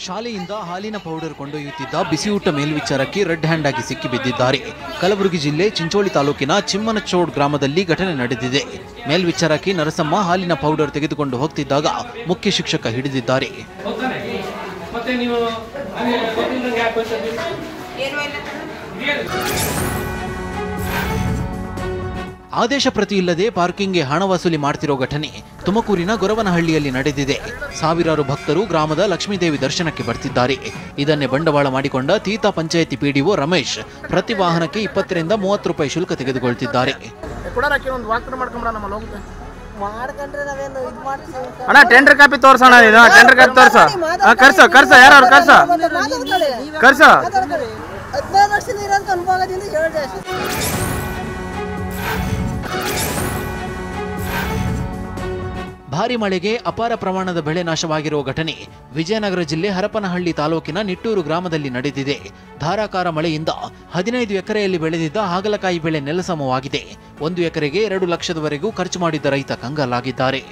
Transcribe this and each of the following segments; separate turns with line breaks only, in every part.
ಶಾಲೆಯಿಂದ ಹಾಲಿನ ಪೌಡರ್ ಕೊಂಡೊಯ್ಯುತ್ತಿದ್ದ ಬಿಸಿಯೂಟ ಮೇಲ್ವಿಚಾರಕ್ಕೆ ರೆಡ್ ಹ್ಯಾಂಡ್ ಆಗಿ ಸಿಕ್ಕಿಬಿದ್ದಿದ್ದಾರೆ. ಕಲಬುರಗಿ ಜಿಲ್ಲೆ ಚಿಂಚೋಳಿ ತಾಲೂಕಿನ ಚಿಮ್ಮನಚೋಡ್ ಗ್ರಾಮದಲ್ಲಿ ಘಟನೆ ನಡೆದಿದೆ. ಮೇಲ್ವಿಚಾರಕಿ ನರಸಮ್ಮ ಹಾಲಿನ ಪೌಡರ್ ತೆಗೆದುಕೊಂಡು ಹೋಗ್ತಿದ್ದಾಗ ಮುಖ್ಯ ಶಿಕ್ಷಕ ಹಿಡಿದಿದ್ದಾರೆ. ಆದೇಶ ಪ್ರತಿ ಇಲ್ಲದೆ ಪಾರ್ಕಿಂಗ್ಗೆ ಹಣ ವಸೂಲಿ ಮಾಡ್ತಿರೋ ಘಟನೆ ತುಮಕೂರಿನ ಗೊರವನಹಳ್ಳಿಯಲ್ಲಿ ನಡೆದಿದೆ. ಸಾವಿರಾರು ಭಕ್ತರು ಗ್ರಾಮದ ಲಕ್ಷ್ಮೀದೇವಿ ದರ್ಶನಕ್ಕೆ ಬರ್ತಿದ್ದಾರೆ. ಇದನ್ನೇ ಬಂಡವಾಳ ಮಾಡಿಕೊಂಡ ತೀತಾ ಪಂಚಾಯಿತಿ ಪಿಡಿಒ ರಮೇಶ್ ಪ್ರತಿ ವಾಹನಕ್ಕೆ 20 ರಿಂದ 30 ರೂಪಾಯಿ ಶುಲ್ಕ ತೆಗೆದುಕೊಳ್ತಿದ್ದಾರೆ.
ಅಣ್ಣ ಟೆಂಡರ್ ಕಾಪಿ ತೋರ್ಸೋಣ, ಇದು ಟೆಂಡರ್ ಕಾಪಿ ತೋರ್ಸೋ, ಕರ್ಸೋ ಯಾರು ಕರ್ಸೋ.
14 ವರ್ಷದಿಂದ ಇರೋಂತ ಅನುಭವದಿಂದ ಹೇಳಿದೆ.
ಭಾರಿ ಮಳೆಗೆ ಅಪಾರ ಪ್ರಮಾಣದ ಬೆಳೆ ನಾಶವಾಗಿರುವ ಘಟನೆ ವಿಜಯನಗರ ಜಿಲ್ಲೆ ಹರಪನಹಳ್ಳಿ ತಾಲೂಕಿನ ನಿಟ್ಟೂರು ಗ್ರಾಮದಲ್ಲಿ ನಡೆದಿದೆ. ಧಾರಾಕಾರ ಮಳೆಯಿಂದ 15 ಎಕರೆಯಲ್ಲಿ ಬೆಳೆದಿದ್ದ ಹಾಗಲಕಾಯಿ ಬೆಳೆ ನೆಲಸಮವಾಗಿದೆ. 1 ಎಕರೆಗೆ 2 ಲಕ್ಷದವರೆಗೂ ಖರ್ಚು ಮಾಡಿದ್ದ ರೈತ ಕಂಗಾಲಾಗಿದ್ದಾರೆ.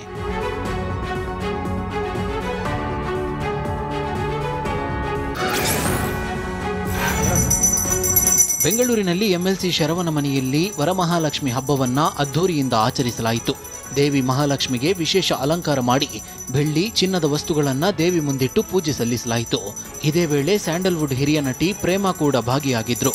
ಬೆಂಗಳೂರಿನಲ್ಲಿ ಎಂಎಲ್ಸಿ ಶರವಣ ಮನೆಯಲ್ಲಿ ವರಮಹಾಲಕ್ಷ್ಮಿ ಹಬ್ಬವನ್ನ ಅದ್ಧೂರಿಯಿಂದ ಆಚರಿಸಲಾಯಿತು. ದೇವಿ ಮಹಾಲಕ್ಷ್ಮಿಗೆ ವಿಶೇಷ ಅಲಂಕಾರ ಮಾಡಿ ಬೆಳ್ಳಿ ಚಿನ್ನದ ವಸ್ತುಗಳನ್ನ ದೇವಿ ಮುಂದಿಟ್ಟು ಪೂಜೆ ಸಲ್ಲಿಸಲಾಯಿತು. ಇದೇ ವೇಳೆ ಸ್ಯಾಂಡಲ್ವುಡ್ ಹಿರಿಯ ನಟಿ ಪ್ರೇಮಾ ಕೂಡ ಭಾಗಿಯಾಗಿದ್ರು.